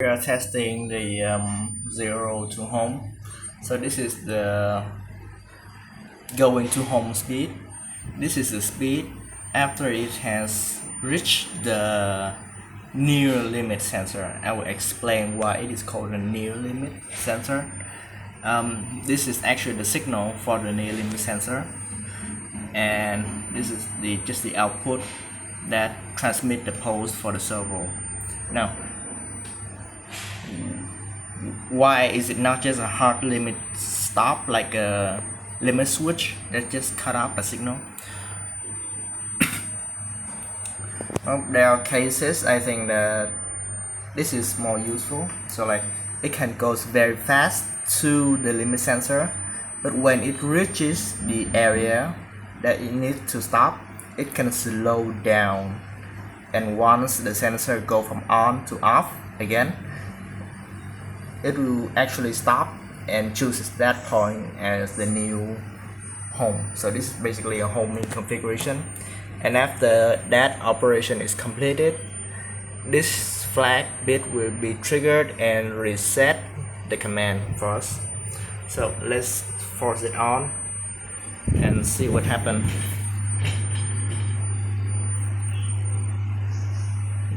We are testing the 0 to home. So this is the going to home speed. This is the speed after it has reached the near limit sensor. I will explain why it is called a near limit sensor. This is actually the signal for the near limit sensor, and this is just the output that transmit the pulse for the servo. Now, why is it not just a hard limit stop, like a limit switch that just cut off the signal? Well, there are cases I think that this is more useful. So like it can go very fast to the limit sensor, but when it reaches the area that it needs to stop, it can slow down, and once the sensor go from on to off again, it will actually stop and chooses that point as the new home. So this is basically a homing configuration, and after that operation is completed, this flag bit will be triggered and reset the command for us. So let's force it on and see what happens.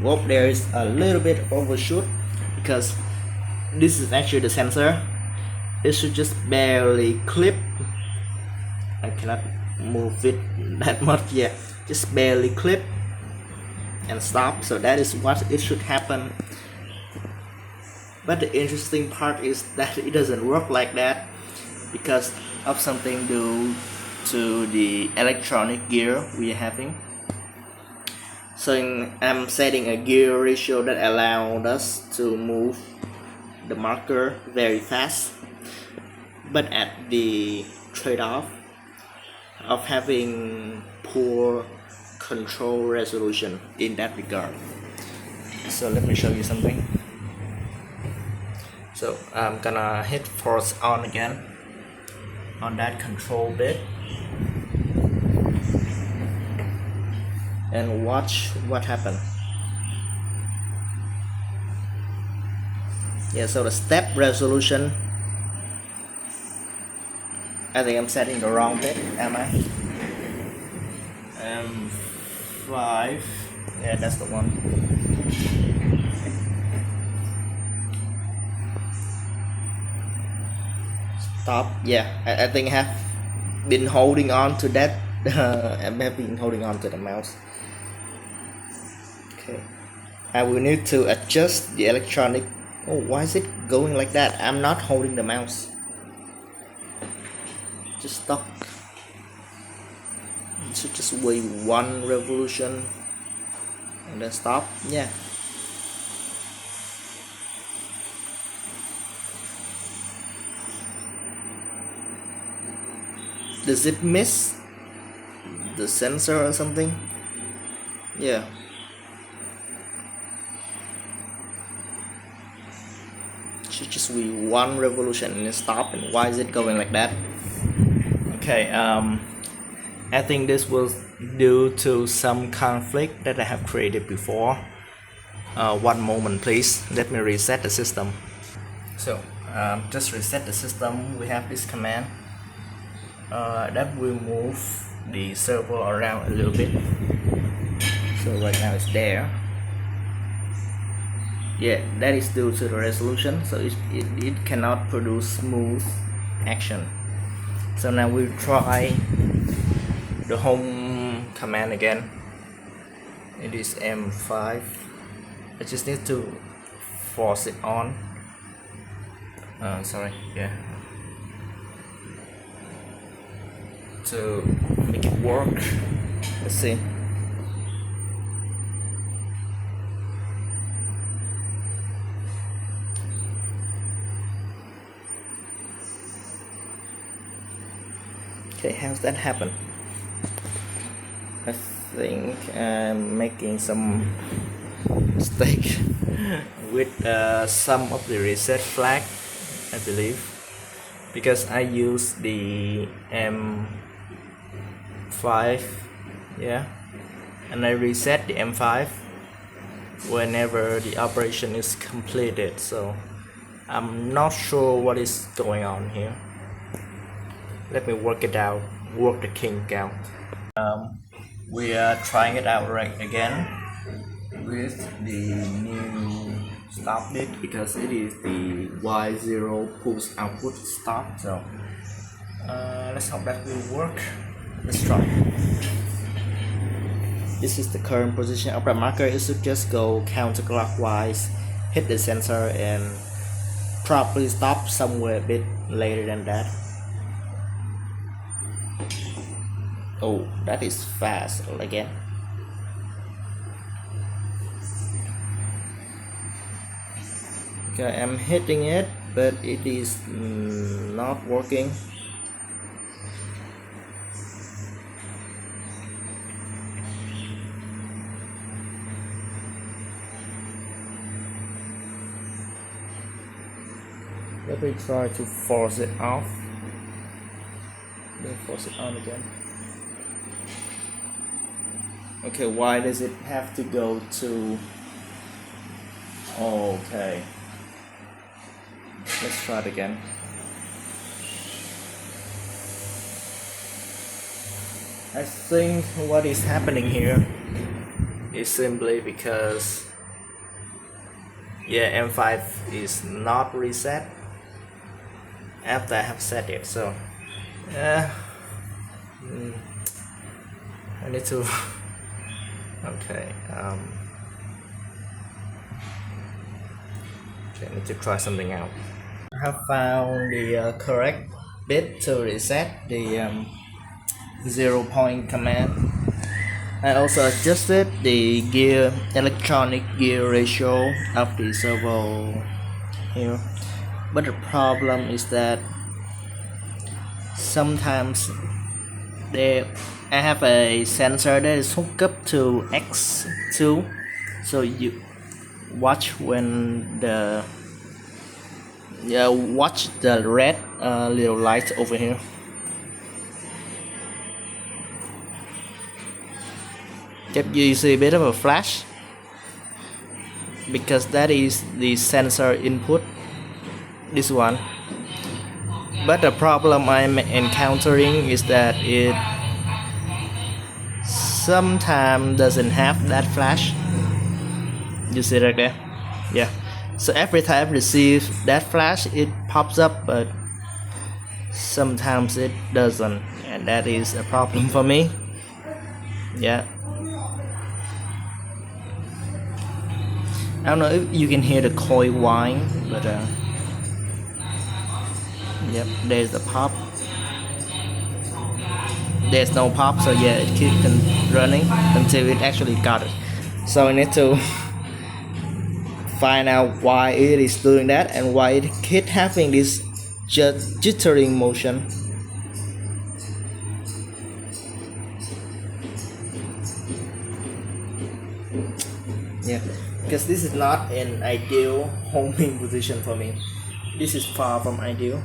Whoop, there is a little bit of overshoot because this is actually the sensor. It should just barely clip. I cannot move it that much yet. Just barely clip and stop. So that is what it should happen. But the interesting part is that it doesn't work like that because of something due to the electronic gear we are having. So I'm setting a gear ratio that allows us to move the marker very fast, but at the trade-off of having poor control resolution in that regard. So let me show you something. So I'm gonna hit force on again on that control bit and watch what happened. Yeah, so the step resolution, I think I'm setting the wrong bit, am I? 5, yeah, that's the one. Stop, yeah, I think I have been holding on to that. I have been holding on to the mouse. Okay, I will need to adjust the electronic. Oh, why is it going like that? I'm not holding the mouse. Just stop. So just wait one revolution and then stop. Yeah. Does it miss the sensor or something? Yeah. Should just be one revolution and then stop. And why is it going like that? Okay. I think this was due to some conflict that I have created before. One moment please, let me reset the system. So just reset the system. We have this command that will move the servo around a little bit. So right now it's there. Yeah, that is due to the resolution, so it cannot produce smooth action. So now we'll try the home command again. It is M5. I just need to force it on. Sorry, yeah. To make it work. Let's see. Okay, how's that happen? I think I'm making some mistake with some of the reset flag, I believe, because I use the M5, yeah, and I reset the M5. whenever the operation is completed, so I'm not sure what is going on here. Let me work it out, work the kink out. We are trying it out right again with the new stop bit, because it is the Y0 push output stop. So let's hope that will work. Let's try. This is the current position of the marker. It should just go counterclockwise, hit the sensor, and probably stop somewhere a bit later than that. Oh, that is fast again. Okay, I'm hitting it, but it is not working. Let me try to force it off. Then force it on again. Okay, why does it have to go to... Okay, let's try it again. I think what is happening here is simply because M5 is not reset after I have set it, so I need to okay, I need to try something out. I have found the correct bit to reset the 0 point command. I also adjusted the electronic gear ratio of the servo here, but the problem is that sometimes I have a sensor that is hooked up to X2, so you watch when watch the red little light over here. Yep, you see a bit of a flash because that is the sensor input, this one. But the problem I'm encountering is that it sometimes doesn't have that flash. You see right there? Yeah. So every time I receive that flash, it pops up, but sometimes it doesn't, and that is a problem for me. Yeah. I don't know if you can hear the coil whine, but yep, there's the pop. There's no pop, so yeah, it keeps running until it actually got it. So I need to find out why it is doing that and why it keeps having this jittering motion. Yeah, because this is not an ideal homing position for me. This is far from ideal.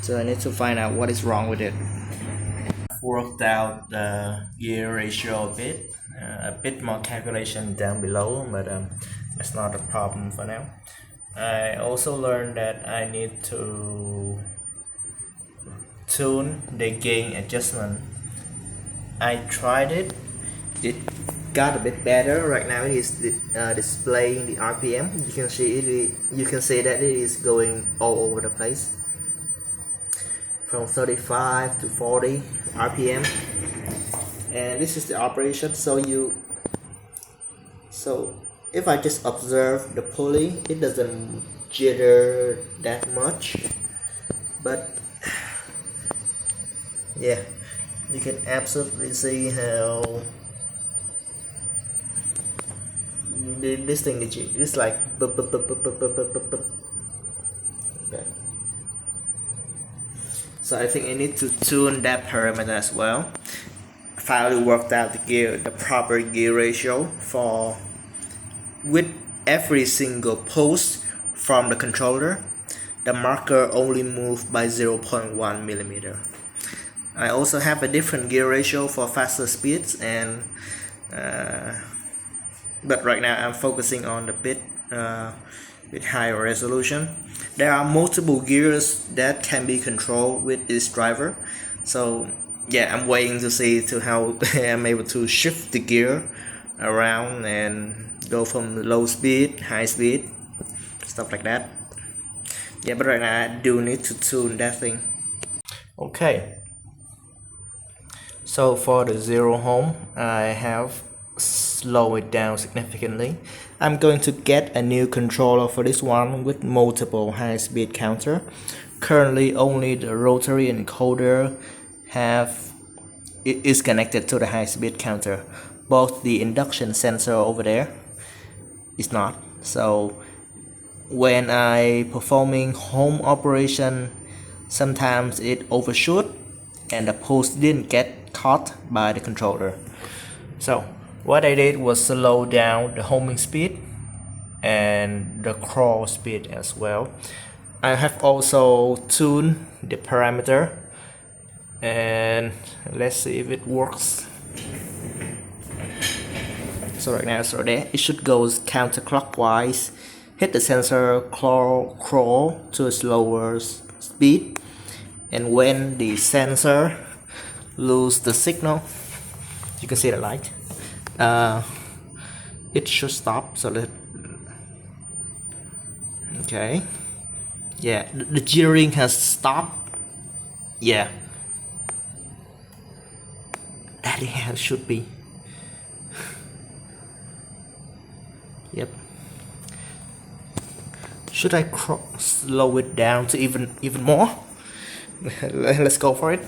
So I need to find out what is wrong with it. I've worked out the gear ratio a bit more calculation down below, but that's not a problem for now. I also learned that I need to tune the gain adjustment. I tried it. It got a bit better. Right now it is displaying the RPM. You can see it. You can see that it is going all over the place, from 35 to 40 RPM. And this is the operation. So if I just observe the pulley, it doesn't jitter that much, but yeah, you can absolutely see how this thing is like bup, bup, bup, bup, bup, bup, bup, bup, bup. Okay. So I think I need to tune that parameter as well. I finally worked out the proper gear ratio for with every single pulse from the controller. The marker only moved by 0.1 millimeter. I also have a different gear ratio for faster speeds, and but right now I'm focusing on the bit with higher resolution. There are multiple gears that can be controlled with this driver, so yeah, I'm waiting to see to how I'm able to shift the gear around and go from low speed, high speed, stuff like that. Yeah, but right now I do need to tune that thing. Okay, so for the zero home, I have slowed it down significantly. I'm going to get a new controller for this one with multiple high-speed counter. Currently only the rotary encoder is connected to the high-speed counter. Both the induction sensor over there is not. So when I performing home operation, sometimes it overshoot and the pulse didn't get caught by the controller. So what I did was slow down the homing speed and the crawl speed as well. I have also tuned the parameter, and let's see if it works. So right now, so there, it should go counterclockwise, hit the sensor, crawl to a slower speed, and when the sensor lose the signal, you can see the light, it should stop. So that, okay, yeah, the jittering has stopped. Yeah, that it should be. Yep. Should I slow it down to even more? Let's go for it.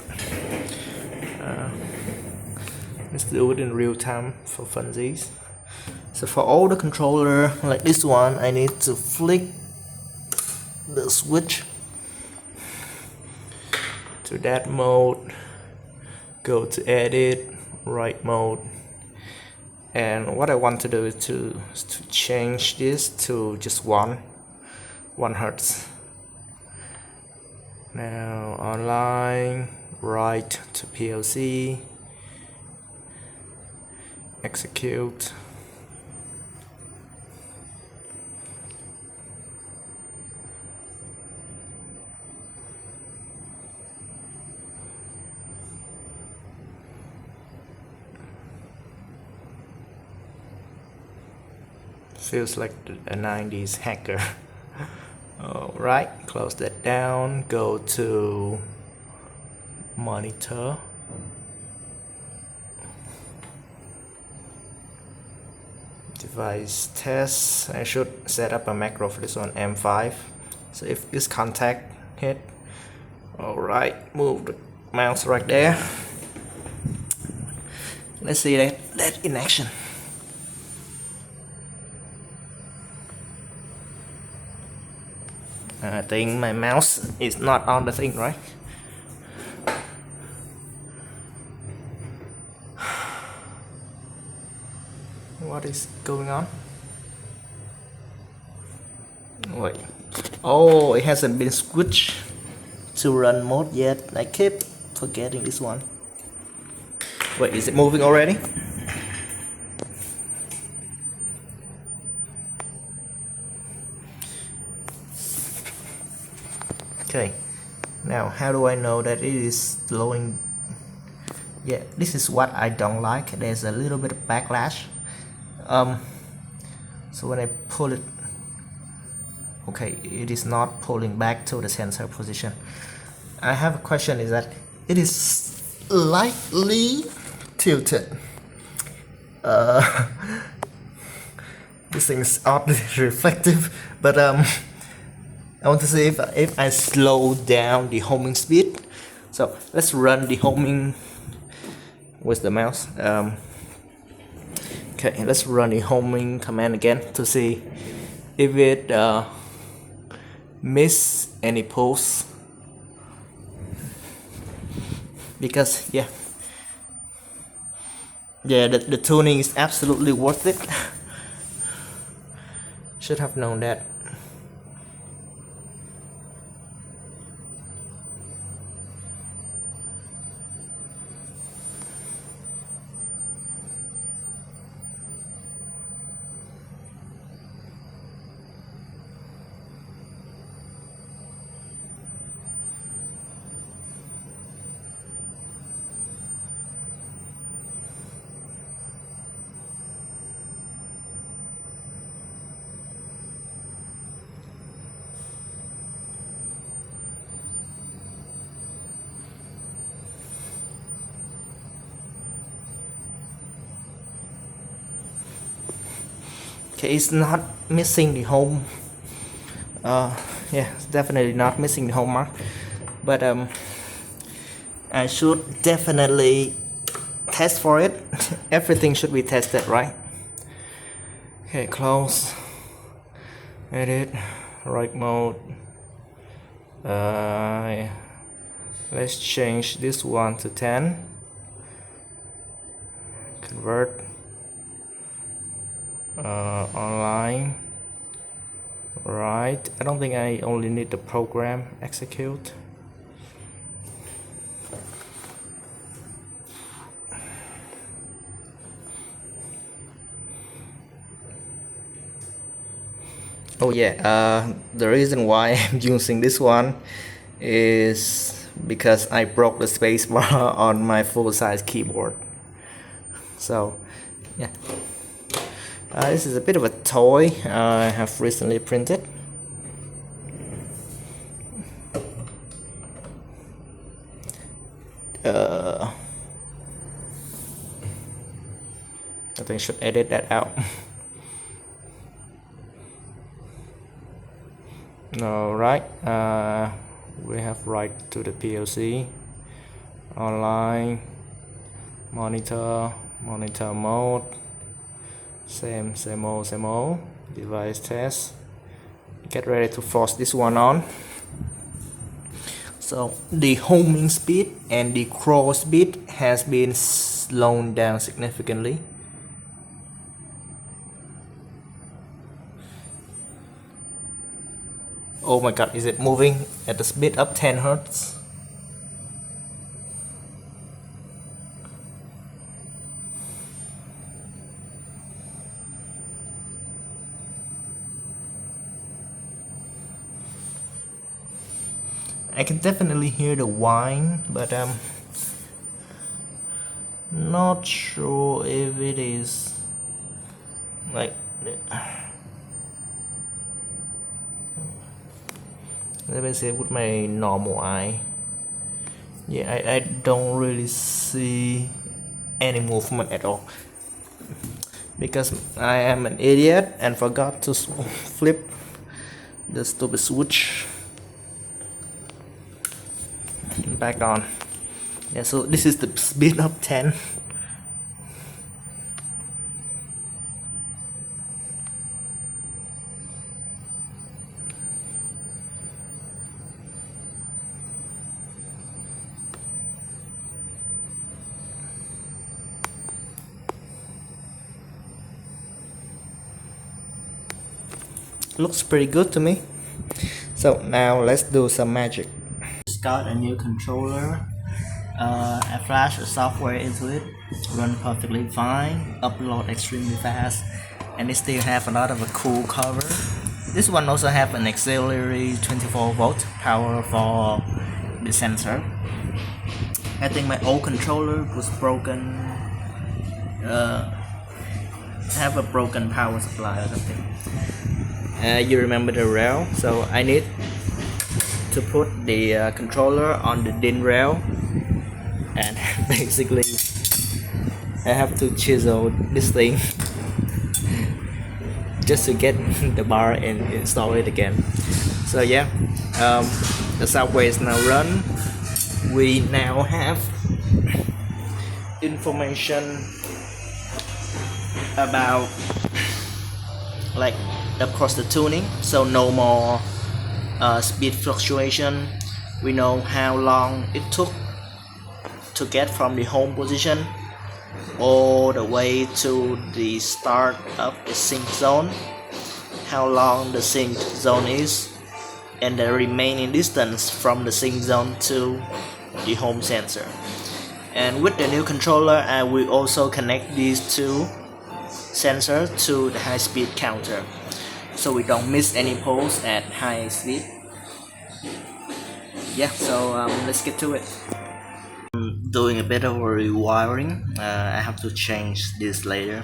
Let's do it in real time for funsies. So for all the controller like this one, I need to flick the switch to that mode, go to edit, right mode, and what I want to do is to change this to just 1 Hertz. Now online, write to PLC, execute. Feels like a 90s hacker. Alright, close that down, go to monitor, device test. I should set up a macro for this one, M5. So if this contact hit, alright, move the mouse right there. Let's see that in action. I think my mouse is not on the thing, right? What is going on? Wait. Oh, it hasn't been switched to run mode yet. I keep forgetting this one. Wait, is it moving already? Okay, now how do I know that it is slowing? Yeah, this is what I don't like. There's a little bit of backlash. So when I pull it, okay, it is not pulling back to the sensor position. I have a question, is that it is slightly tilted. This thing is oddly reflective, but I want to see if I slow down the homing speed. So let's run the homing with the mouse. Okay, let's run the homing command again to see if it miss any pulse. Because yeah, the tuning is absolutely worth it. Should have known that. Okay, it's not missing the home. Yeah, it's definitely not missing the home mark, but I should definitely test for it. Everything should be tested, right? Okay, close, edit, right mode. Let's change this one to 10. Convert. Online. Right, I don't think I only need the program execute. Oh yeah, the reason why I'm using this one is because I broke the spacebar on my full-size keyboard. So yeah, this is a bit of a toy I have recently printed. I think I should edit that out. Alright, we have right to the PLC, online, monitor mode, same old, device test. Get ready to force this one on. So the homing speed and the crawl speed has been slowed down significantly. Oh my god, is it moving at the speed of 10 Hertz? I can definitely hear the whine, but I'm not sure if it is like. Let me see with my normal eye. Yeah, I don't really see any movement at all, because I am an idiot and forgot to flip the stupid switch back on. Yeah, so this is the speed of 10. Looks pretty good to me. So now let's do some magic. Got a new controller. I flash the software into it, run perfectly fine, upload extremely fast, and it still have a lot of a cool cover. This one also have an auxiliary 24-volt power for the sensor. I think my old controller was broken, have a broken power supply or something. You remember the rail, so I need to put the controller on the DIN rail, and basically I have to chisel this thing just to get the bar and install it again. So yeah, the software is now run. We now have information about like across the tuning, so no more speed fluctuation. We know how long it took to get from the home position all the way to the start of the sync zone, how long the sync zone is, and the remaining distance from the sync zone to the home sensor. And with the new controller, I will also connect these two sensors to the high speed counter, so we don't miss any pulse at high speed. Yeah, so let's get to it. I'm doing a bit of rewiring. I have to change this later,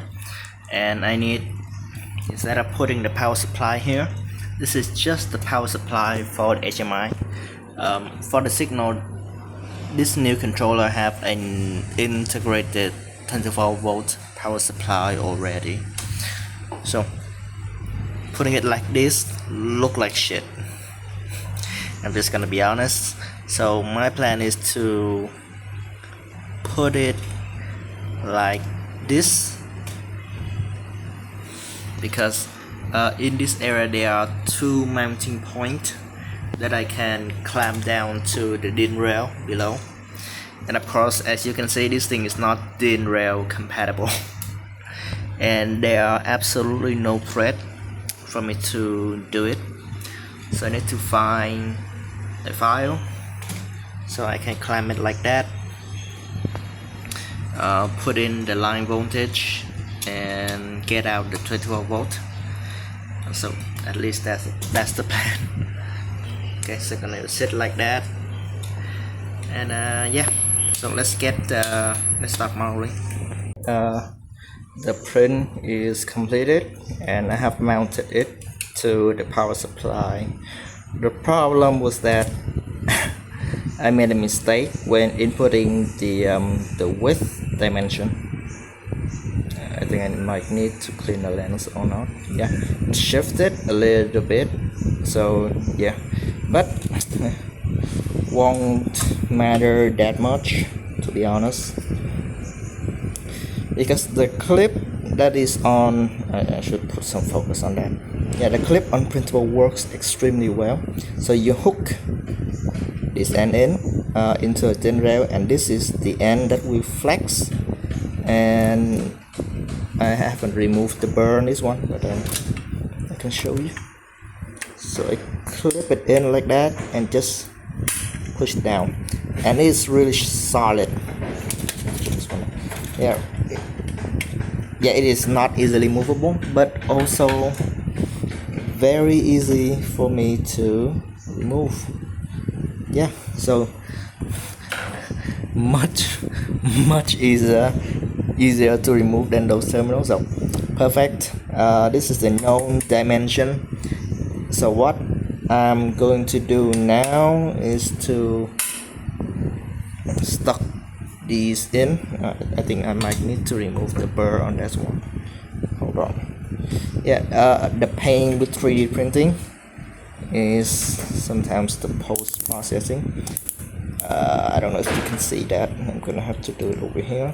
and I need, instead of putting the power supply here, this is just the power supply for the HMI. For the signal, this new controller have an integrated 24-volt power supply already. So putting it like this look like shit. I'm just gonna be honest. So my plan is to put it like this, because in this area there are two mounting points that I can clamp down to the DIN rail below. And of course, as you can see, this thing is not DIN rail compatible and there are absolutely no thread for me to do it. So I need to find a file so I can clamp it like that, put in the line voltage and get out the 24 volt. So at least that's the plan. Okay, so I'm gonna sit like that, and yeah, so let's start mounting. The print is completed and I have mounted it to the power supply. The problem was that I made a mistake when inputting the width dimension. I think I might need to clean the lens or not. Yeah, shift it a little bit. So yeah, but won't matter that much, to be honest, because the clip that is on, I should put some focus on that. Yeah, the clip on printable works extremely well. So you hook this end in into a DIN rail, and this is the end that we flex. And I haven't removed the burr on this one, but I can show you. So I clip it in like that and just push it down, and it's really solid. Yeah, it is not easily movable, but also very easy for me to remove. Yeah, so much easier to remove than those terminals. So perfect. This is the known dimension. So what I'm going to do now is to stuck these in. I think I might need to remove the burr on this one. Hold on. Yeah, the pain with 3D printing is sometimes the post-processing. I don't know if you can see that. I'm gonna have to do it over here.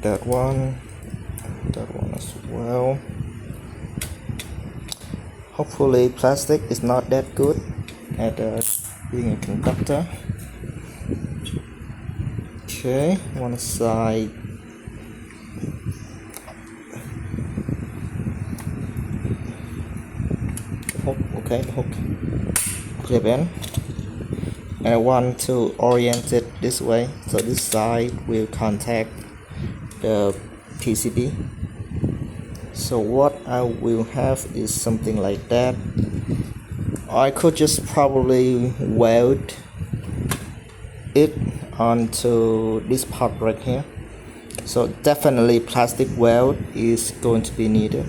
that one as well. Hopefully plastic is not that good at being a conductor. Okay, one side. The hook clip in, and I want to orient it this way, so this side will contact the PCB. So what I will have is something like that. I could just probably weld it onto this part right here. So definitely plastic weld is going to be needed.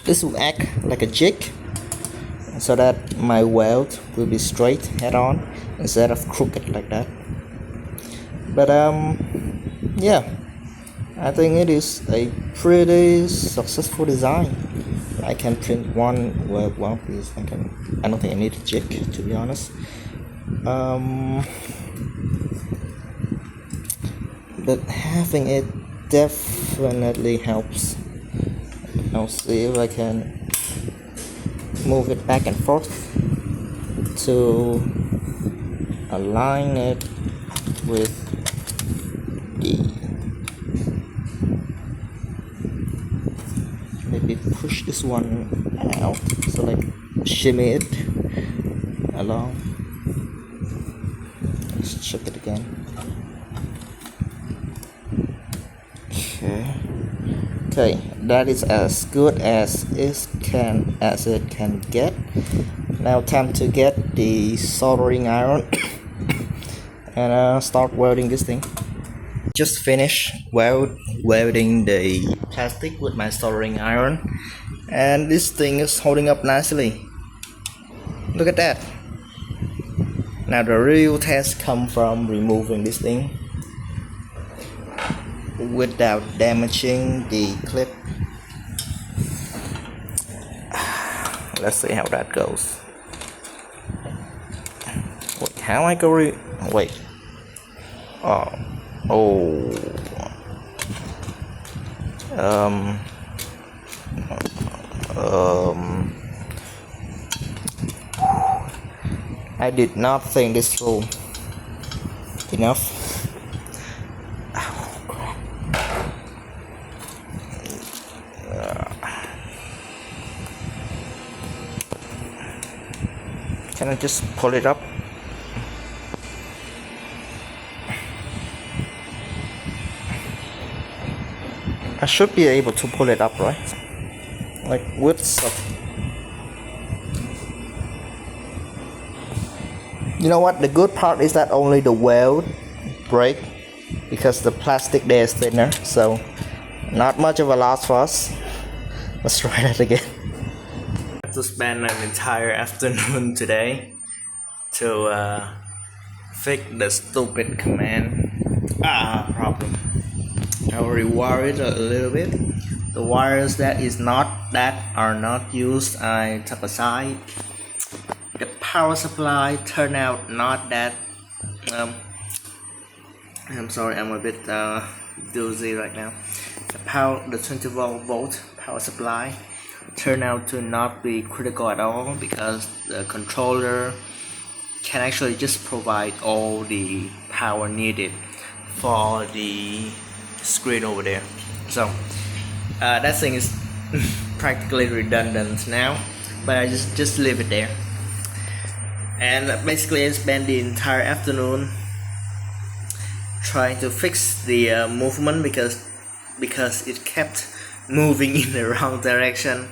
This will act like a jig, so that my weld will be straight head on instead of crooked like that. But yeah, I think it is a pretty successful design. I can print one piece. I don't think I need a jig, to be honest. But having it definitely helps. I'll see if I can move it back and forth to align it with the, maybe push this one out, so like shimmy it along. Let's check it again. Okay, that is as good as it can get. Now time to get the soldering iron and start welding this thing. Just finished welding the plastic with my soldering iron, and this thing is holding up nicely. Look at that. Now the real test comes from removing this thing without damaging the clip. Let's see how that goes. Wait, how I go wait. I did not think this through enough. Oh, crap. Can I just pull it up? I should be able to pull it up, right? Like with stuff. You know what? The good part is that only the weld break because the plastic there is thinner, so not much of a loss for us. Let's try that again. I have to spend an entire afternoon today to fix the stupid command problem. I will rewire it a little bit. The wires that are not used, I took aside. The power supply turned out not that. I'm sorry, I'm a bit doozy right now. The 20-volt power supply turned out to not be critical at all because the controller can actually just provide all the power needed for the screen over there. So that thing is practically redundant now, but I just leave it there. And basically I spent the entire afternoon trying to fix the movement because it kept moving in the wrong direction.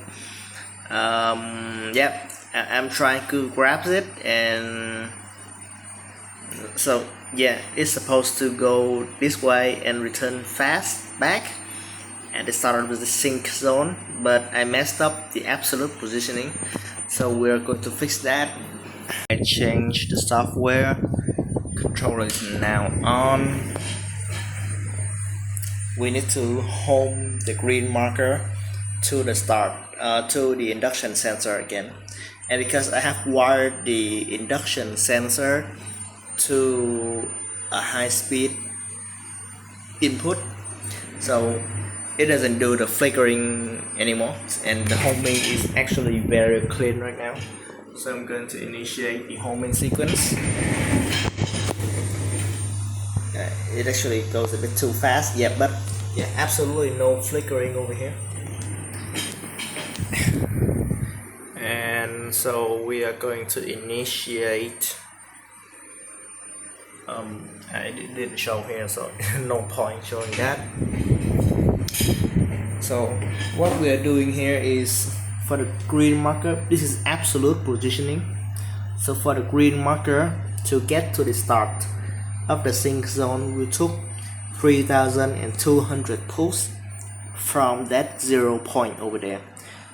Yep, I'm trying to grab it, and so yeah, it's supposed to go this way and return fast back at the start of the sync zone, but I messed up the absolute positioning, so we're going to fix that. I changed the software. Controller is now on. We need to home the green marker to the start to the induction sensor again, and because I have wired the induction sensor to a high-speed input, so it doesn't do the flickering anymore, and the homing is actually very clean right now. So I'm going to initiate the homing sequence. It actually goes a bit too fast, yeah, but yeah, absolutely no flickering over here. And so we are going to initiate. I didn't show here, so no point showing that. So what we are doing here is, for the green marker, this is absolute positioning. So for the green marker to get to the start of the sync zone, we took 3,200 pulse from that 0 point over there.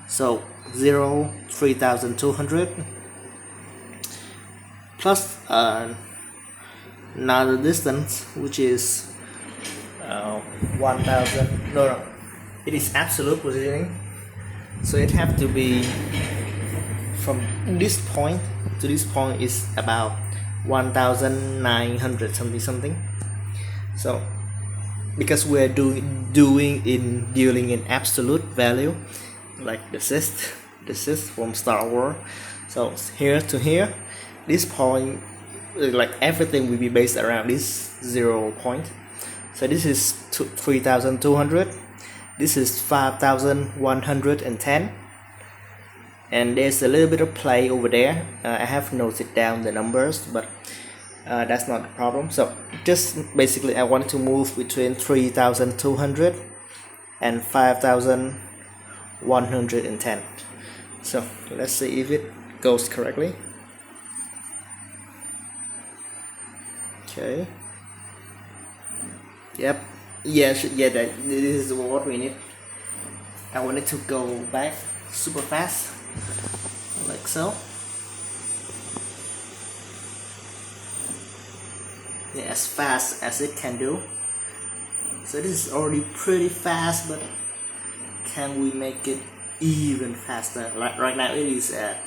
So 3,200 plus another distance, which is 1,000. No, it is absolute positioning. So it have to be from this point to this point is about 1,900 something. So because we're dealing in absolute value, like this is from Star Wars. So here to here, this point, like everything will be based around this 0 point. So this is 3,200. This is 5,110, and there's a little bit of play over there. I have noted down the numbers, but that's not the problem. So just basically I want to move between 3,200 and 5,110. So let's see if it goes correctly. Okay. Yep. Yeah, this is what we need. I want it to go back super fast, like so. Yeah, as fast as it can do. So this is already pretty fast, but can we make it even faster? Right now it is at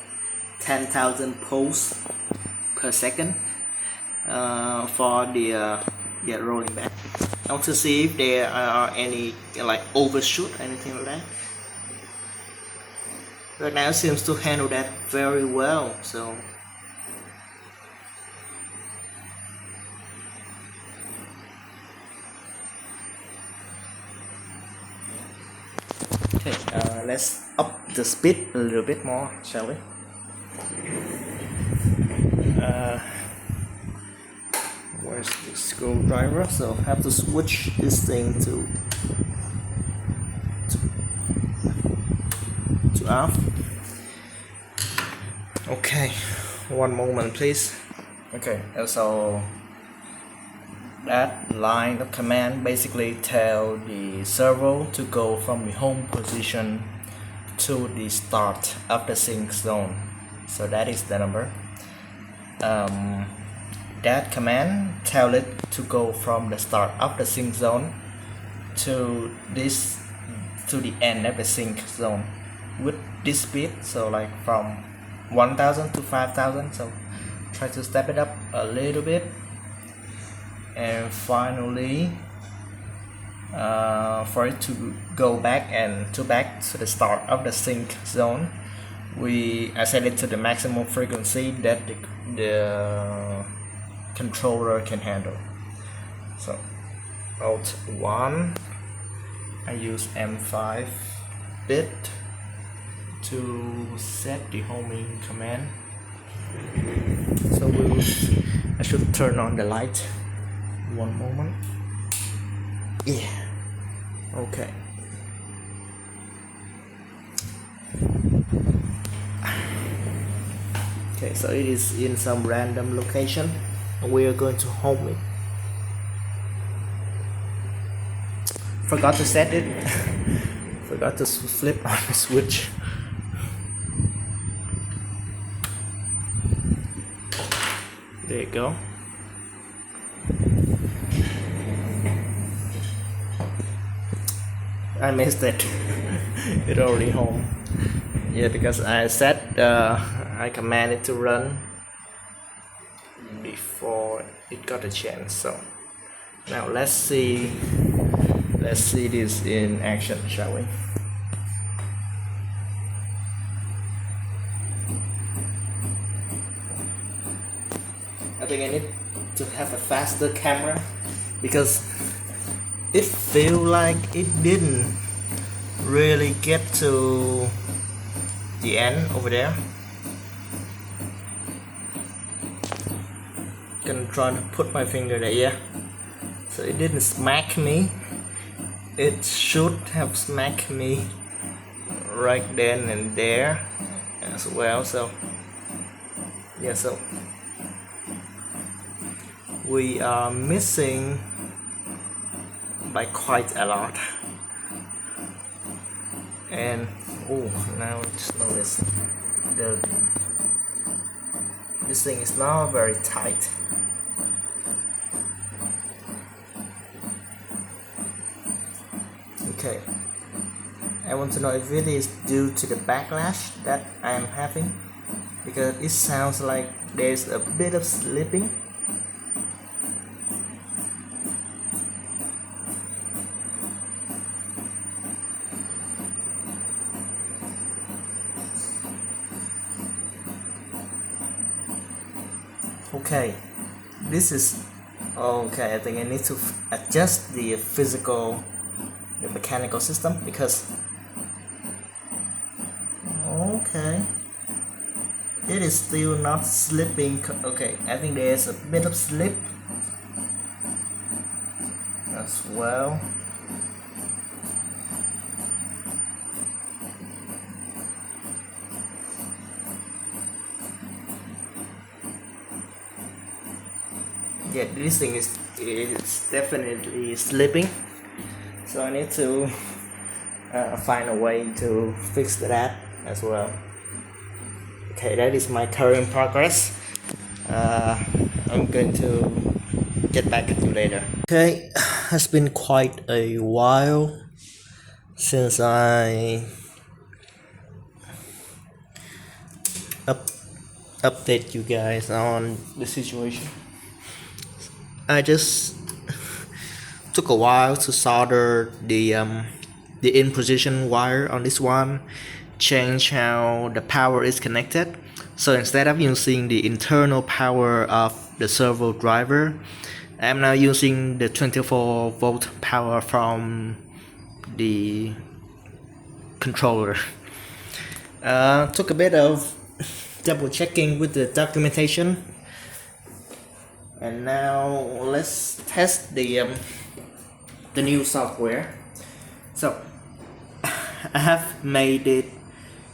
10,000 pulses per second for the rolling back. I want to see if there are any like overshoot, anything like that. Right now it seems to handle that very well. So okay, let's up the speed a little bit more, shall we? Where's the screwdriver? So I have to switch this thing to off. Okay, one moment please. Okay, so that line of command basically tell the servo to go from the home position to the start of the sync zone. So that is the number. That command tell it to go from the start of the sync zone to the end of the sync zone with this speed. So like from 1000 to 5000. So try to step it up a little bit. And finally for it to go back to the start of the sync zone, I set it to the maximum frequency that the controller can handle. So Alt 1, I use M5 bit to set the homing command. So I should turn on the light. One moment. Yeah. Okay. Okay, so it is in some random location. We are going to home it. Forgot to set it. Forgot to flip on the switch. There you go. I missed it. It already home. Yeah, because I set I commanded to run before it got a chance. So now let's see this in action, shall we? I think I need to have a faster camera because it feels like it didn't really get to the end over there. Gonna try to put my finger there. Yeah, so it didn't smack me. It should have smacked me right then and there as well. So yeah, so we are missing by quite a lot. And oh, now I just noticed this thing is now very tight. Okay, I want to know if it is due to the backlash that I am having, because it sounds like there's a bit of slipping. Okay, this is okay. I think I need to adjust the mechanical system, because okay, it is still not slipping. Okay, I think there's a bit of slip as well. Yeah, this thing is definitely slipping, so I need to find a way to fix that. as well. Okay, that is my current progress. I'm going to get back at you later. Okay, it's been quite a while since I update you guys on the situation. I just took a while to solder the in position wire on this one, change how the power is connected. So instead of using the internal power of the servo driver, I'm now using the 24 volt power from the controller. Took a bit of double checking with the documentation, and now let's test the new software. So I have made it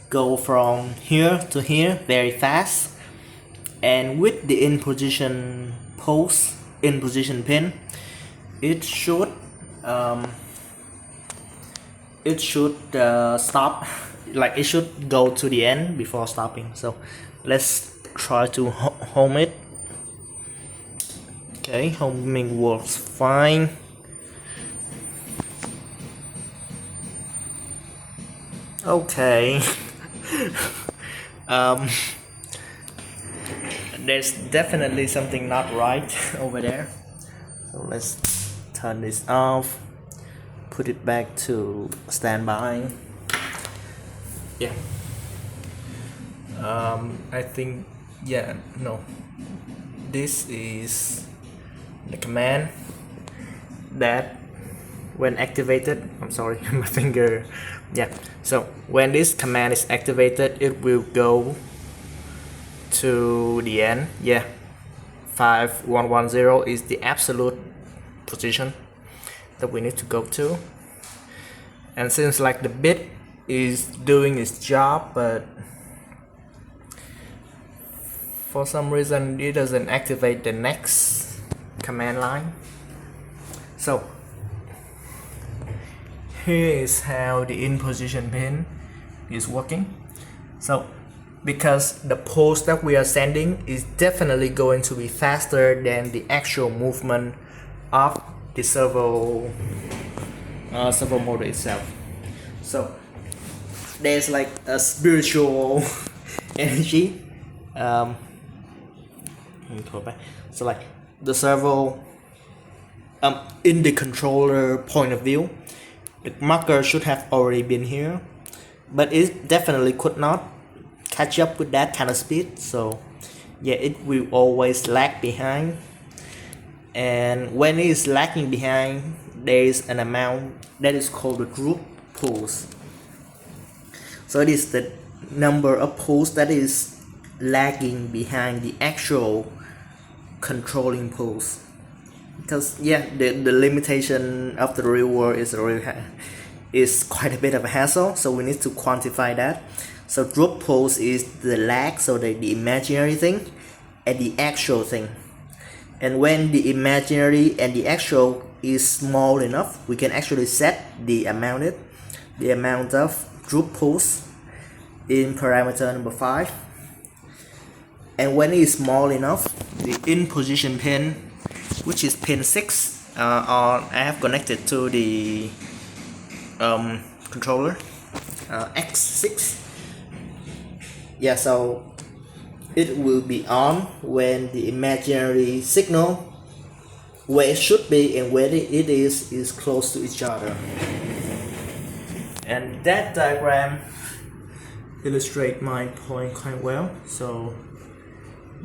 go from here to here very fast, and with the in position post, in position pin, it should stop, like it should go to the end before stopping. So let's try to home it. Okay, homing works fine. Okay. There's definitely something not right over there. So let's turn this off, put it back to standby. Yeah. I think, yeah, no. This is the command that when activated, I'm sorry, my finger, yeah. So when this command is activated, it will go to the end. Yeah, 5110 is the absolute position that we need to go to. And since like the bit is doing its job, but for some reason it doesn't activate the next command line. So here is how the in position pin is working. So because the pulse that we are sending is definitely going to be faster than the actual movement of the servo motor itself. So there's like a spiritual energy. So like the servo, in the controller point of view, the marker should have already been here, but it definitely could not catch up with that kind of speed. So yeah, it will always lag behind, and when it is lagging behind, there is an amount that is called the group pulse. So it is the number of pulse that is lagging behind the actual controlling pulse. Because yeah, the limitation of the Rework is quite a bit of a hassle, so we need to quantify that. So group pulse is the lag, so the imaginary thing and the actual thing. And when the imaginary and the actual is small enough, we can actually set the amount of group pulse in parameter number 5. And when it is small enough, the in position pin, which is pin 6, I have connected to the controller X6. Yeah, so it will be on when the imaginary signal, where it should be and where it is close to each other. And that diagram illustrates my point quite well. So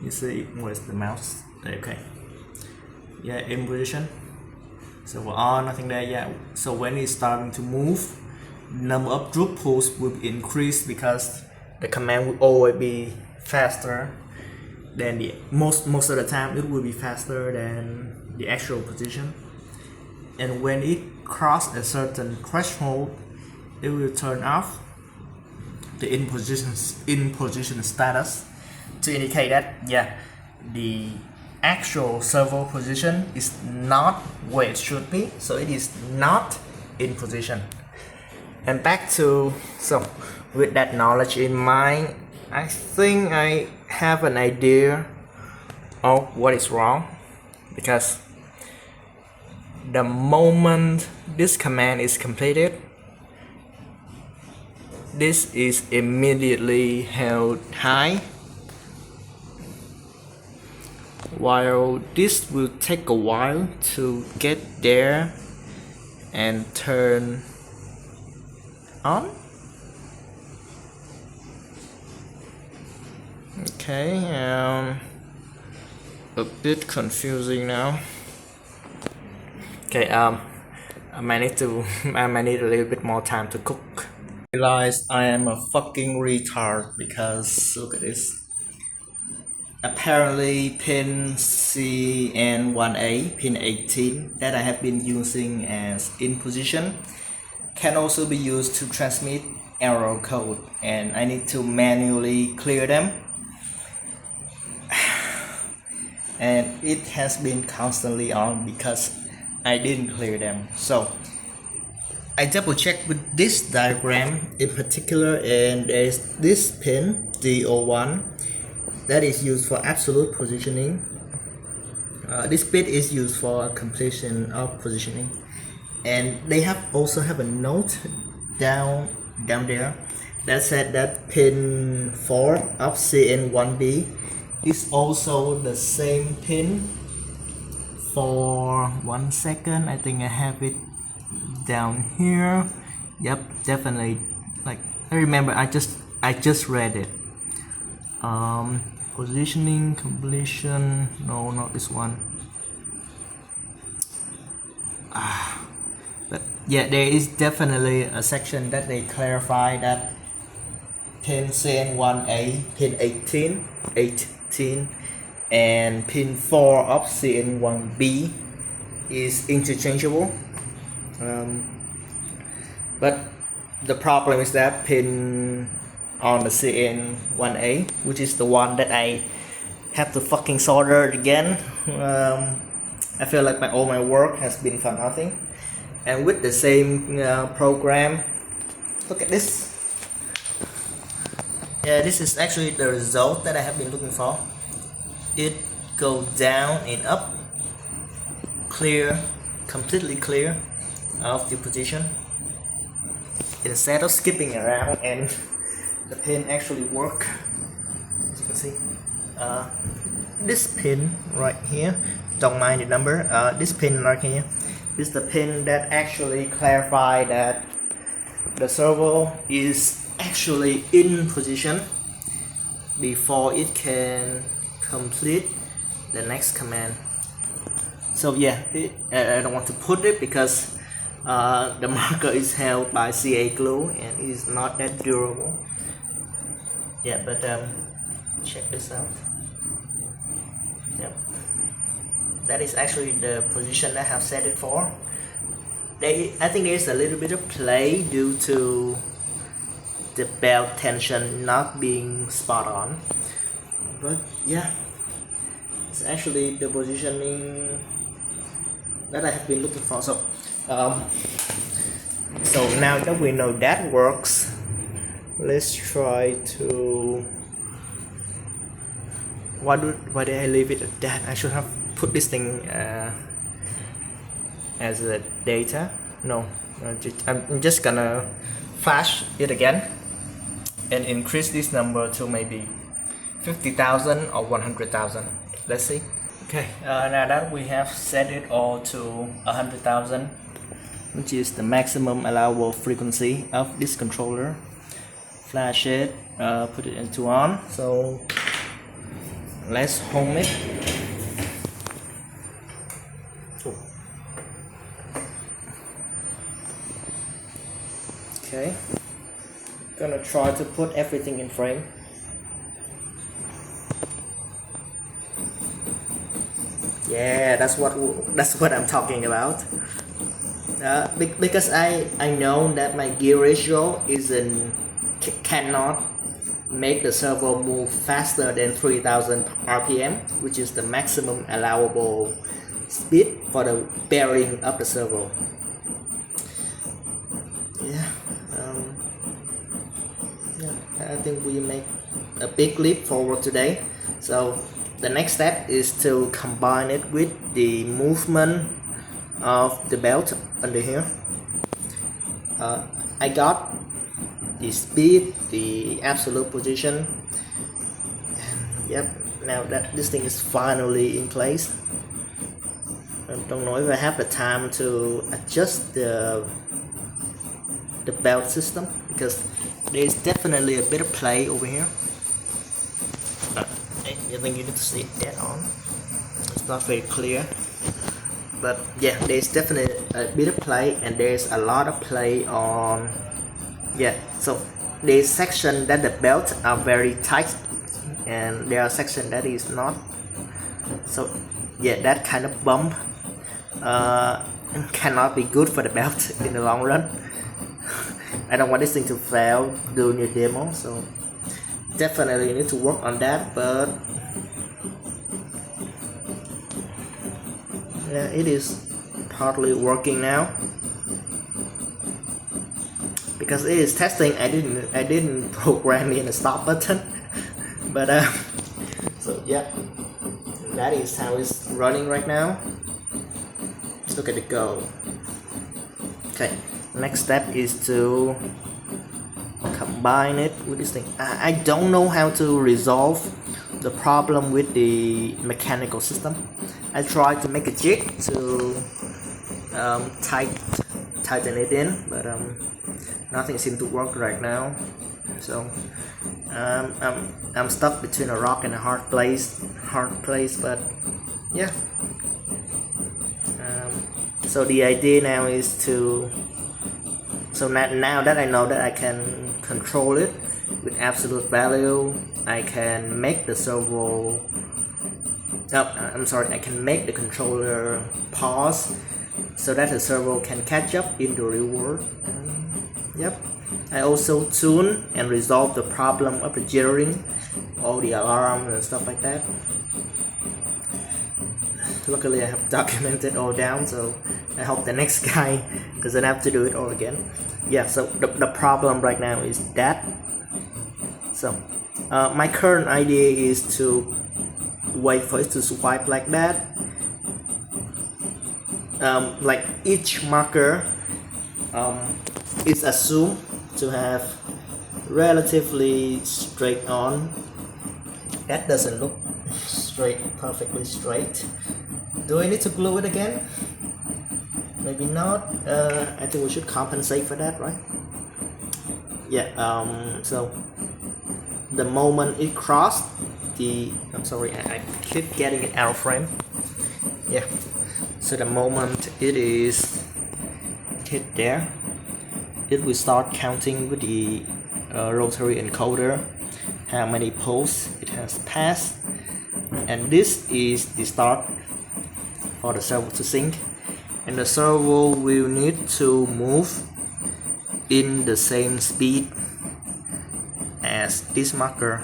you see, where's the mouse? Okay. Yeah, in position. So we're on, nothing there. Yeah. So when it's starting to move, number of group pulse will increase because the command will always be faster than the most of the time. It will be faster than the actual position. And when it crosses a certain threshold, it will turn off the in position status to indicate that yeah, the actual servo position is not where it should be, so it is not in position. And back to, so with that knowledge in mind, I think I have an idea of what is wrong, because the moment this command is completed, this is immediately held high, while this will take a while to get there and turn on. Okay, a bit confusing now. Okay, I might need a little bit more time to cook. I realize I am a fucking retard, because look at this. Apparently pin CN1A, pin 18 that I have been using as in position can also be used to transmit error code, and I need to manually clear them, and it has been constantly on because I didn't clear them. So I double checked with this diagram in particular, and there's this pin D01 that is used for absolute positioning. This bit is used for completion of positioning, and they also have a note down there that said that pin 4 of CN1B is also the same pin. For 1 second, I think I have it down here. Yep, definitely. Like, I remember I just read it. Positioning, completion, no, not this one. But yeah, there is definitely a section that they clarify that pin CN1A, pin 18 and pin 4 of CN1B is interchangeable. But the problem is that pin on the CN1A, which is the one that I have to fucking solder again, I feel like all my work has been for nothing. And with the same program, look at this. Yeah, this is actually the result that I have been looking for. It goes down and up, clear, completely clear of the position, instead of skipping around, and the pin actually work. As you can see, this pin right here, don't mind the number, this pin right here is the pin that actually clarify that the servo is actually in position before it can complete the next command. So yeah, I don't want to put it because the marker is held by CA glue and it is not that durable. Yeah, but check this out. Yep, that is actually the position I have set it for. I think there's a little bit of play due to the belt tension not being spot on, but yeah, it's actually the positioning that I have been looking for. So so now that we know that works, let's try to, why did I leave it at that? I should have put this thing as a data. No, I'm just gonna flash it again and increase this number to maybe 50,000 or 100,000. Let's see. Okay, now that we have set it all to 100,000, which is the maximum allowable frequency of this controller, flash it, put it into on. So let's home it. Okay, gonna try to put everything in frame. Yeah, that's what I'm talking about. Because I know that my gear ratio cannot make the servo move faster than 3000 RPM, which is the maximum allowable speed for the bearing of the servo. Yeah, I think we make a big leap forward today. So the next step is to combine it with the movement of the belt under here. I got the speed, the absolute position, and yep, now that this thing is finally in place. I don't know if I have the time to adjust the belt system, because there's definitely a bit of play over here. I think you need to see it dead on. It's not very clear, but yeah, there's definitely a bit of play, and there's a lot of play on, yeah, so there's section that the belts are very tight, and there are section that is not. So yeah, that kind of bump cannot be good for the belt in the long run. I don't want this thing to fail during your demo, so definitely you need to work on that. But yeah, it is partly working now, because it is testing. I didn't program in a stop button, but so yeah, that is how it's running right now. Let's look at the go. Okay, next step is to combine it with this thing. I don't know how to resolve the problem with the mechanical system. I tried to make a jig to tighten it in, but nothing seems to work right now. So I'm stuck between a rock and a hard place. But yeah. So the idea now is to, so now that I know that I can control it with absolute value, I can make the servo, I can make the controller pause so that the servo can catch up in the Rework. Yep. I also tune and resolve the problem of the jittering, all the alarms and stuff like that. Luckily I have documented all down, so I hope the next guy doesn't have to do it all again. Yeah, so the problem right now is that. So my current idea is to wait for it to swipe like that. Like each marker is assumed to have relatively straight on. That doesn't look perfectly straight. Do I need to glue it again? Maybe not. I think we should compensate for that, right? Yeah. So the moment it crossed the, I'm sorry, I keep getting it out of frame. Yeah. So the moment it is hit there, it will start counting with the rotary encoder how many poles it has passed, and this is the start for the servo to sync, and the servo will need to move in the same speed as this marker.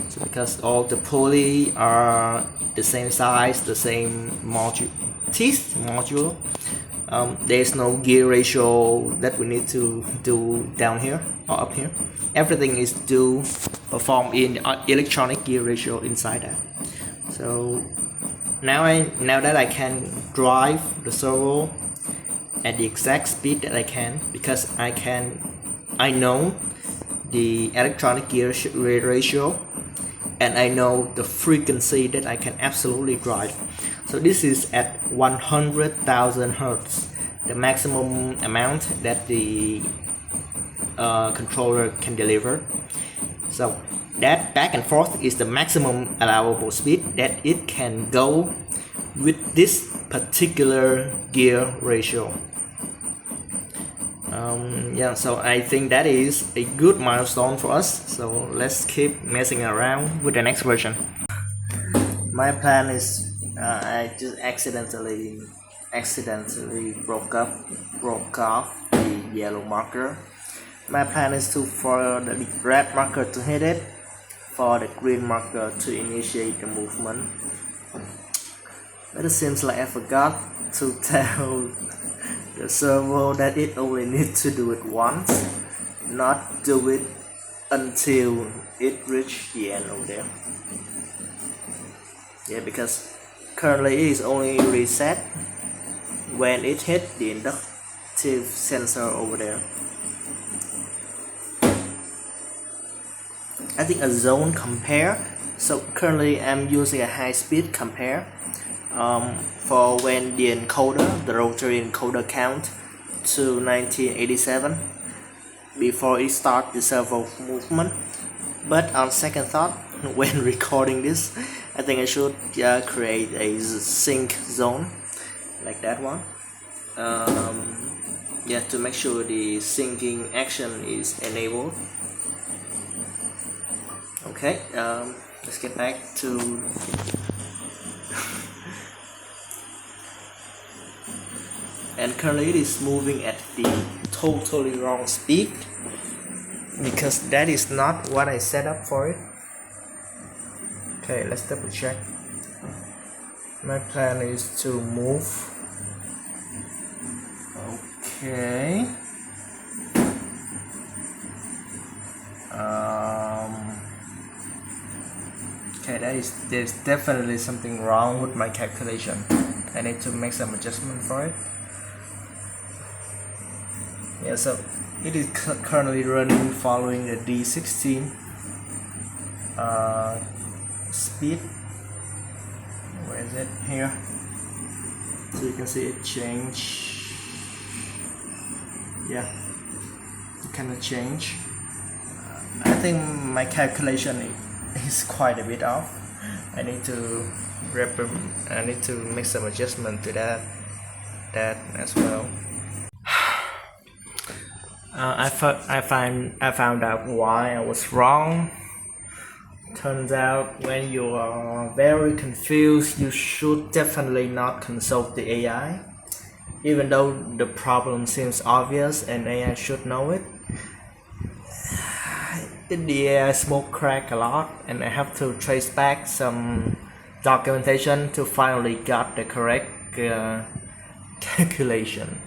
So because all the pulley are the same size, the same teeth module, there's no gear ratio that we need to do down here or up here. Everything is performed in electronic gear ratio inside that. So now that I can drive the servo at the exact speed that I can, because I know the electronic gear ratio, and I know the frequency that I can absolutely drive. So this is at 100,000 hertz, the maximum amount that the controller can deliver. So that back and forth is the maximum allowable speed that it can go with this particular gear ratio. Yeah, so I think that is a good milestone for us. So let's keep messing around with the next version. My plan is I just accidentally broke off the yellow marker. My plan is for the red marker to hit it, for the green marker to initiate the movement. But it seems like I forgot to tell the servo that it only needs to do it once, not do it until it reach the end over there. Yeah, because currently it is only reset when it hit the inductive sensor over there. I think a zone compare. So currently I'm using a high-speed compare for when the encoder, the rotary encoder count to 1987 before it starts the servo movement. But on second thought, when recording this, I think I should create a sync zone like that one. Yeah, to make sure the syncing action is enabled. Okay, let's get back to and currently it is moving at the totally wrong speed because that is not what I set up for it. Okay, let's double check. My plan is to move. Okay. Okay, there's definitely something wrong with my calculation. I need to make some adjustment for it. Yeah, so it is currently running following the D16 speed. Where is it? Here. So you can see it change. Yeah, it kind of change. I think my calculation is quite a bit off. I need to make some adjustment to that as well. I found out why I was wrong. Turns out when you are very confused, you should definitely not consult the AI. Even though the problem seems obvious and AI should know it, the AI smoke crack a lot, and I have to trace back some documentation to finally get the correct calculation.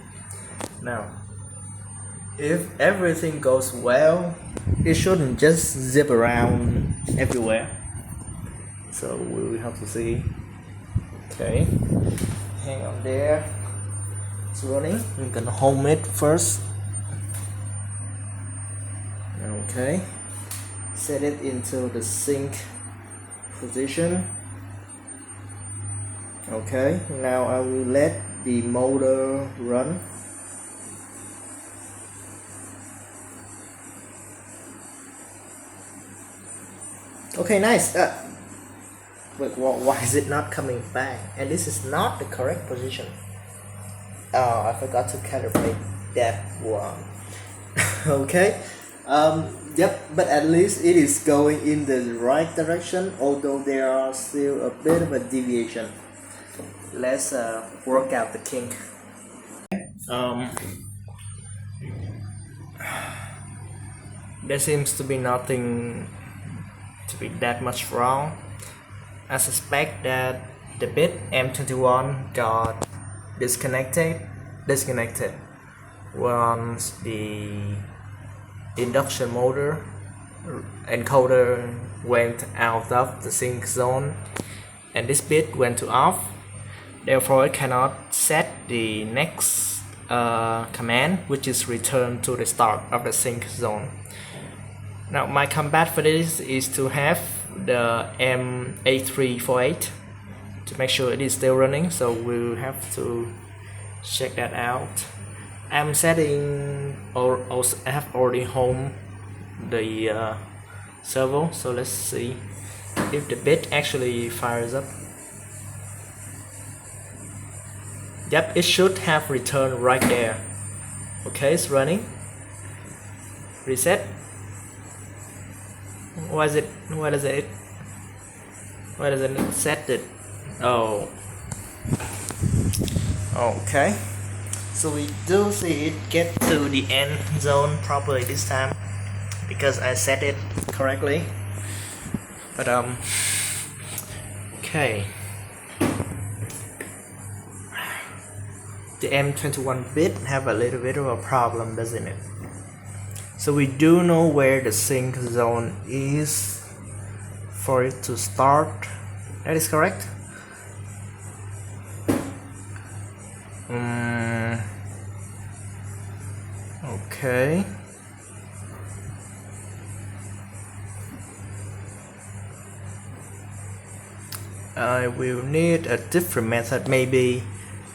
Now, if everything goes well, it shouldn't just zip around everywhere. So we will have to see. Okay, hang on there. It's running. I'm gonna home it first. Okay, set it into the sync position. Okay, now I will let the motor run. Okay, nice. Wait, why is it not coming back? And this is not the correct position. Oh, I forgot to calibrate that one. Okay. Yep, but at least it is going in the right direction, although there are still a bit of a deviation. Let's work out the kink. There seems to be nothing to be that much wrong. I suspect that the bit M21 got disconnected once the induction motor encoder went out of the sync zone, and this bit went to off. Therefore, it cannot set the next command, which is return to the start of the sync zone. Now, my combat for this is to have the M8348 to make sure it is still running. So we'll have to check that out. I'm setting, or also I have already homed the servo, so let's see if the bit actually fires up. Yep, it should have returned right there. Okay, it's running. Reset. Why does it set it? Oh, okay. So we do see it get to the end zone properly this time because I set it correctly. But okay. The M21 bit have a little bit of a problem, doesn't it? So we do know where the sync zone is for it to start. That is correct. Okay. I will need a different method, maybe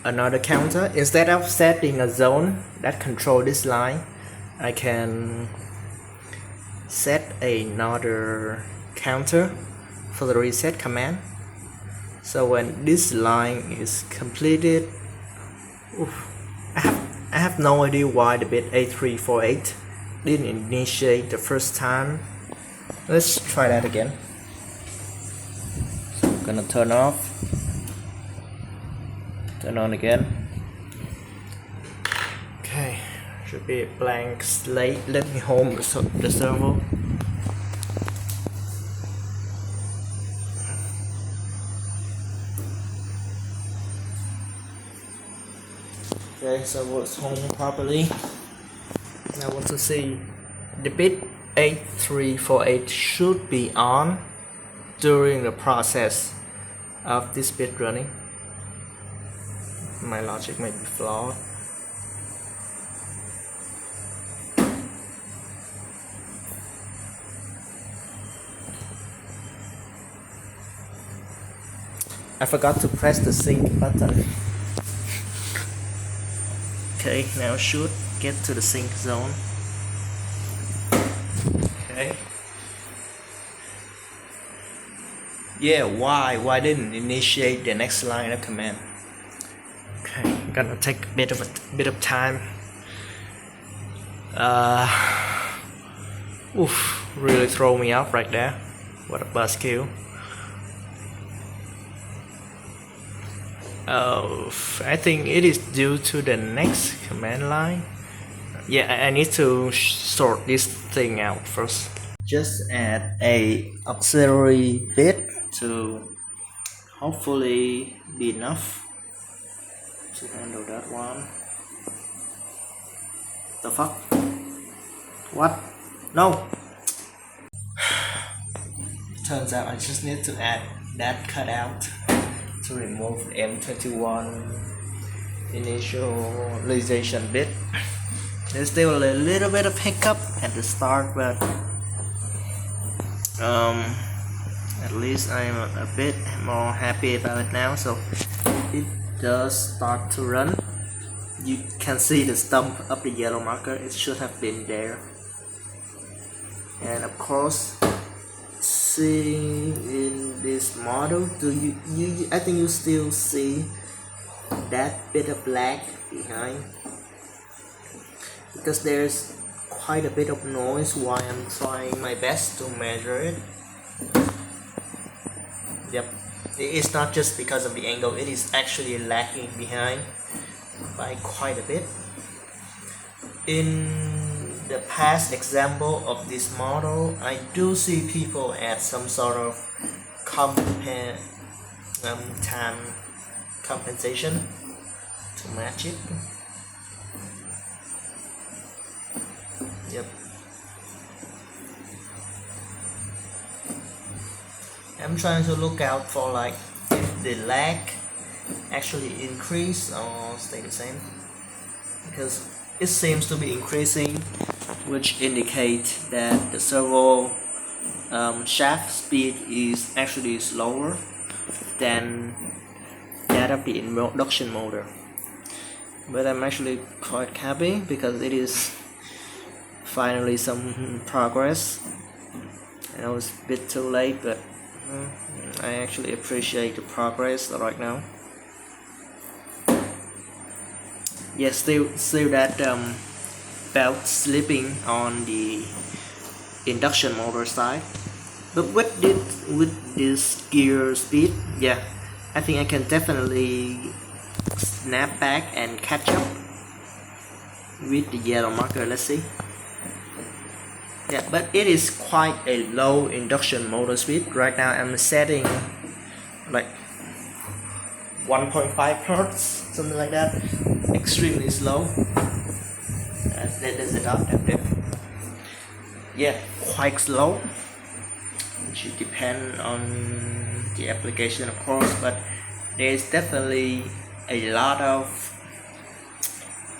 another counter. Instead of setting a zone that control this line, I can set another counter for the reset command. So when this line is completed, I have no idea why the bit 8348 didn't initiate the first time. Let's try that again. So I'm gonna turn off, turn on again. Okay, should be a blank slate. Let me home the servo. Okay, so it's home properly. I want to see the bit 8348 should be on during the process of this bit running. My logic may be flawed. I forgot to press the sync button. Okay, now should get to the sync zone. Okay. Yeah, why didn't initiate the next line of command? Okay, gonna take a bit of time. Really throw me off right there. What a buzzkill. I think it is due to the next command line. Yeah, I need to sort this thing out first. Just add a auxiliary bit to hopefully be enough to handle that one. The fuck? What? No! Turns out I just need to add that cutout to remove M21 initialization bit. There's still a little bit of hiccup at the start, but at least I'm a bit more happy about it now. So it does start to run. You can see the stump of the yellow marker. It should have been there. And of course, seeing in this model, I think you still see that bit of black behind, because there's quite a bit of noise while I'm trying my best to measure it. Yep, it's not just because of the angle, it is actually lagging behind by quite a bit. In the past example of this model, I do see people add some sort of time compensation to match it. Yep. I'm trying to look out for like if the lag actually increase or stay the same, because it seems to be increasing, which indicates that the servo shaft speed is actually slower than that of the induction motor. But I'm actually quite happy because it is finally some progress. I know it's a bit too late, but I actually appreciate the progress right now. Yes, still that belt slipping on the induction motor side, but with this gear speed, yeah, I think I can definitely snap back and catch up with the yellow marker. Let's see. Yeah, but it is quite a low induction motor speed. Right now I'm setting like 1.5 hertz, something like that. Extremely slow. There's a dot up there. yeah, quite slow. It should depend on the application, of course, but there's definitely a lot of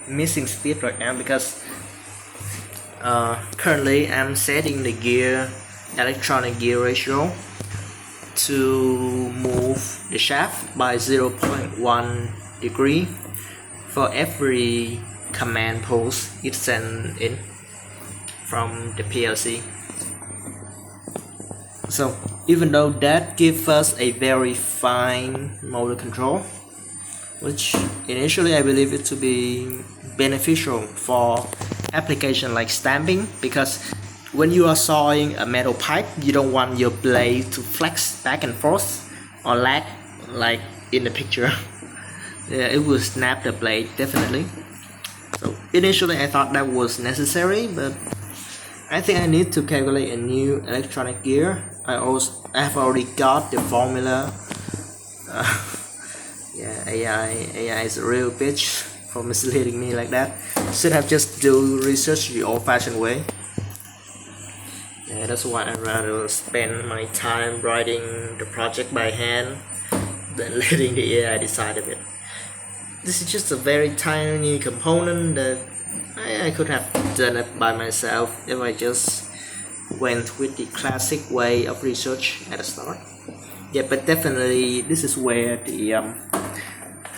missing speed right now because currently I'm setting the electronic gear ratio to move the shaft by 0.1 degree for every command pulse it sends in from the PLC. So even though that gives us a very fine motor control, which initially I believe it to be beneficial for application like stamping, because when you are sawing a metal pipe, you don't want your blade to flex back and forth or lag like in the picture. Yeah, it will snap the blade definitely. So initially I thought that was necessary, but I think I need to calculate a new electronic gear. I have already got the formula. Yeah, AI is a real bitch for misleading me like that. Should have just do research the old-fashioned way. Yeah, that's why I'd rather spend my time writing the project by hand than letting the AI decide of it. This is just a very tiny component that I could have done it by myself if I just went with the classic way of research at the start. Yeah, but definitely this is where the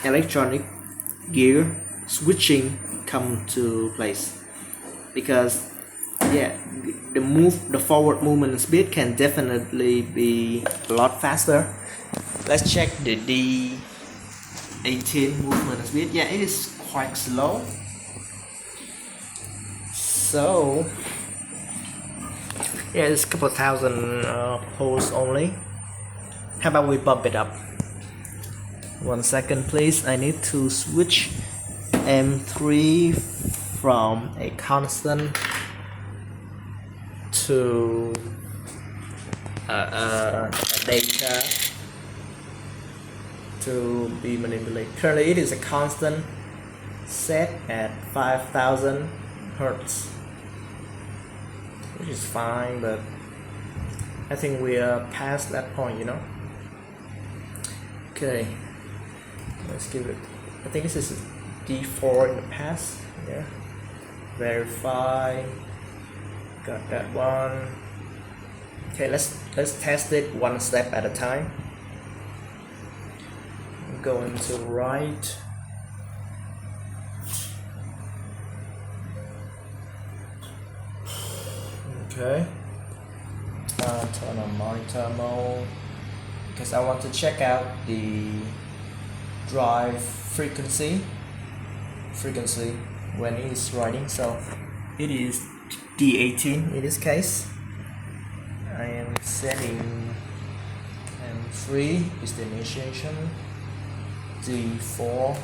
electronic gear switching come to place, because yeah, the forward movement speed can definitely be a lot faster. Let's check the D18 movement speed. Yeah, it is quite slow. So yeah, it's a couple thousand pulse only. How about we bump it up? 1 second please, I need to switch M3 from a constant to a data to be manipulated. Currently it is a constant set at 5000 Hertz, which is fine, but I think we are past that point, you know. Okay, let's give it, I think this is D4 in the past. Yeah, verify, got that one. Okay, let's test it one step at a time. I'm going to right. Okay, turn on monitor mode because I want to check out the drive frequency when it is running. So it is D18 in this case. I am setting M3 is the initiation, D4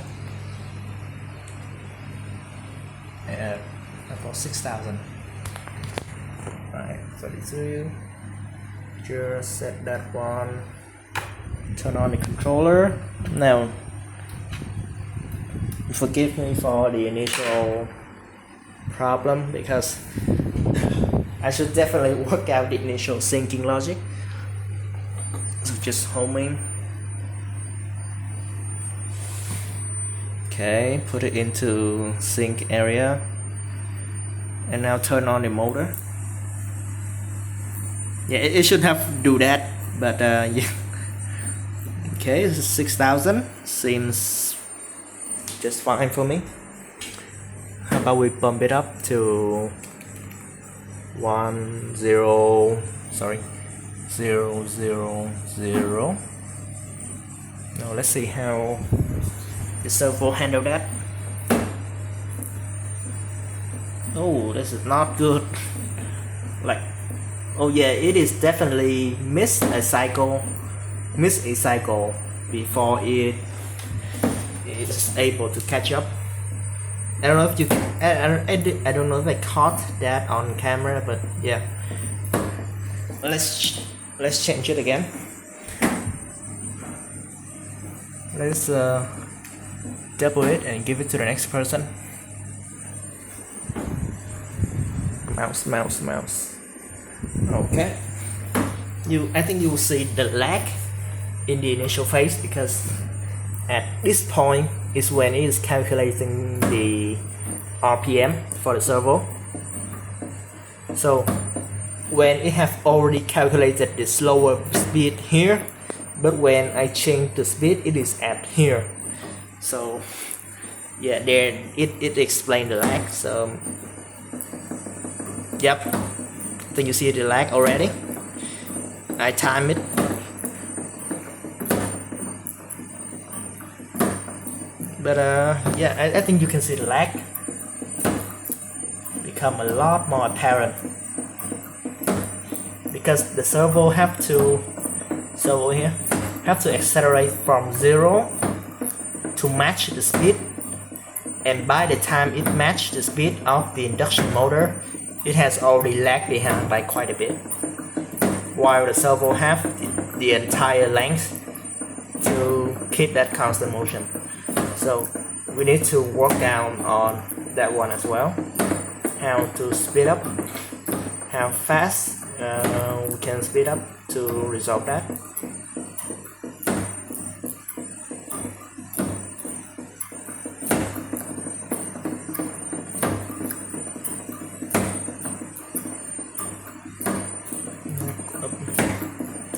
at about 6000. Right, 32. Just set that one. Turn on the controller. Now, forgive me for the initial problem because I should definitely work out the initial syncing logic. So just homing. Okay, put it into sync area. And now turn on the motor. Yeah, it should have do that, but yeah. Okay, this is 6000. Seems just fine for me. How about we bump it up to 000. Now let's see how the servo handle that. Oh, this is not good. Like, oh yeah, it is definitely missed a cycle before it is able to catch up. I don't know if you can, I don't know if I caught that on camera, but yeah. Let's change it again. Let's double it and give it to the next person. Mouse. Okay, I think you will see the lag in the initial phase, because at this point is when it is calculating the RPM for the servo. So when it have already calculated the slower speed here, but when I change the speed, it is at here. So yeah, there it explains the lag. So yep, I think you see the lag already. I time it. But yeah, I think you can see the lag become a lot more apparent, because the servo have to accelerate from 0 to match the speed, and by the time it matches the speed of the induction motor, it has already lagged behind by quite a bit, while the servo have the entire length to keep that constant motion. So we need to work down on that one as well, how to speed up, how fast we can speed up to resolve that.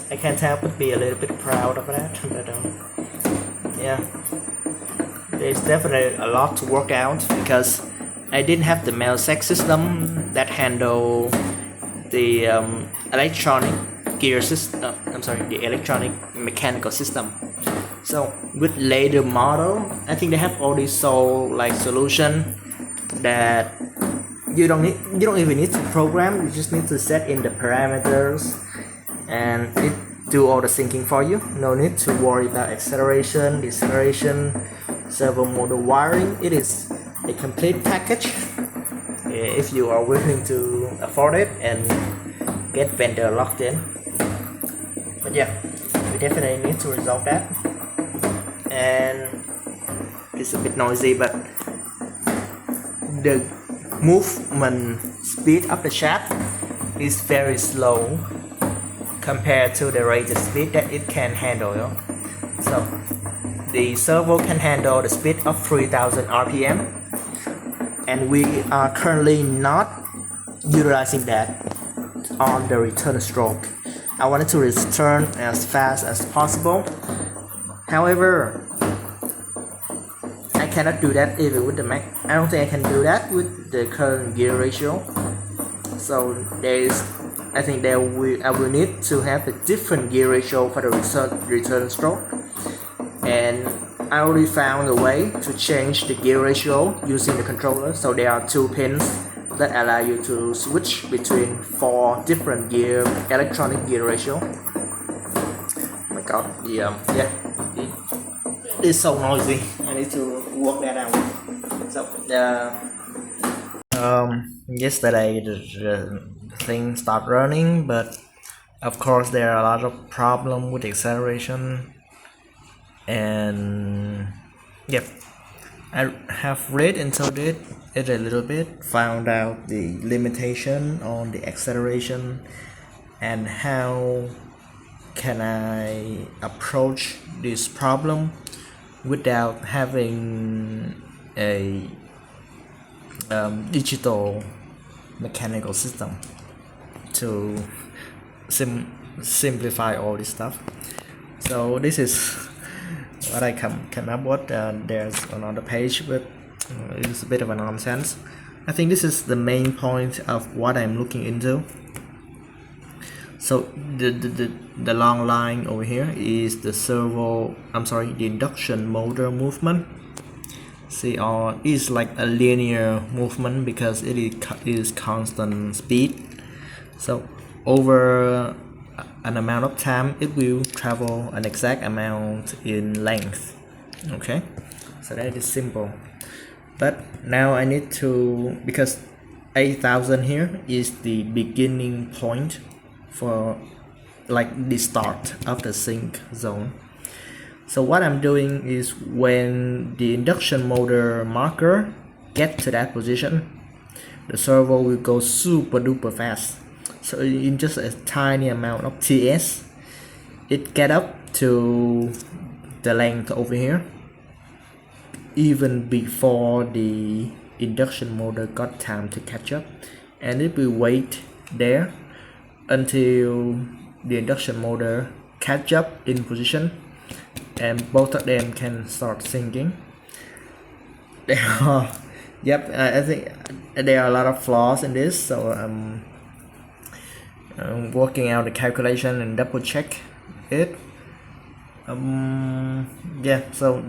I can't help but be a little bit proud of that, but yeah, there's definitely a lot to work out, because I didn't have the MelSec system that handle the electronic gear system. The electronic mechanical system. So with later model, I think they have already solved like solution that you don't even need to program. You just need to set in the parameters, and it do all the thinking for you. No need to worry about acceleration, deceleration, servo motor wiring. It is a complete package if you are willing to afford it and get vendor locked in. But yeah, we definitely need to resolve that. And it's a bit noisy, but the movement speed of the shaft is very slow compared to the rated speed that it can handle. So the servo can handle the speed of 3000 RPM, and we are currently not utilizing that on the return stroke. I wanted to return as fast as possible. However, I cannot do that even with the Mac. I don't think I can do that with the current gear ratio. So I think I will need to have a different gear ratio for the return stroke. And I already found a way to change the gear ratio using the controller. So there are 2 pins that allow you to switch between 4 different electronic gear ratio. Oh my god, it's so noisy. I need to work that out. So yesterday the thing started running, but of course there are a lot of problems with acceleration. And yep, I have read into it a little bit, found out the limitation on the acceleration and how can I approach this problem without having a digital mechanical system to simplify all this stuff. So this is what I came up with. There's another page, but it's a bit of a nonsense. I think this is the main point of what I'm looking into. So the long line over here is the the induction motor movement. See, is like a linear movement because it is constant speed. So over an amount of time, it will travel an exact amount in length. Okay, so that is simple. But now I need to, because 8000 here is the beginning point for like the start of the sync zone. So what I'm doing is when the induction motor marker get to that position, the servo will go super duper fast. so in just a tiny amount of TS, it get up to the length over here, even before the induction motor got time to catch up, and it will wait there until the induction motor catch up in position and both of them can start syncing. There are I think there are a lot of flaws in this, so I'm working out the calculation and double check it. Yeah, so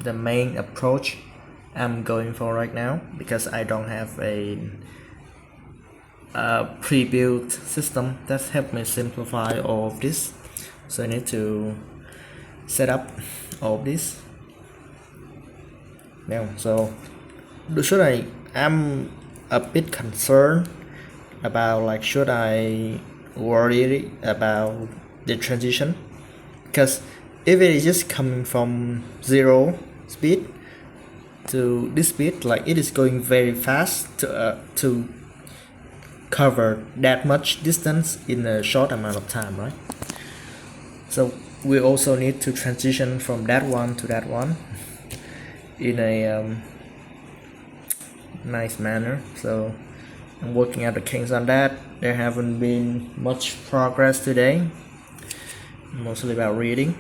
the main approach I'm going for right now, because I don't have a pre-built system that helped me simplify all of this, so I need to set up all of this now. So I'm a bit concerned about, like, should I worry about the transition, because if it is just coming from 0 speed to this speed, like, it is going very fast to cover that much distance in a short amount of time, right? So we also need to transition from that one to that one in a nice manner. So I'm working out the kinks on that. There haven't been much progress today, mostly about reading.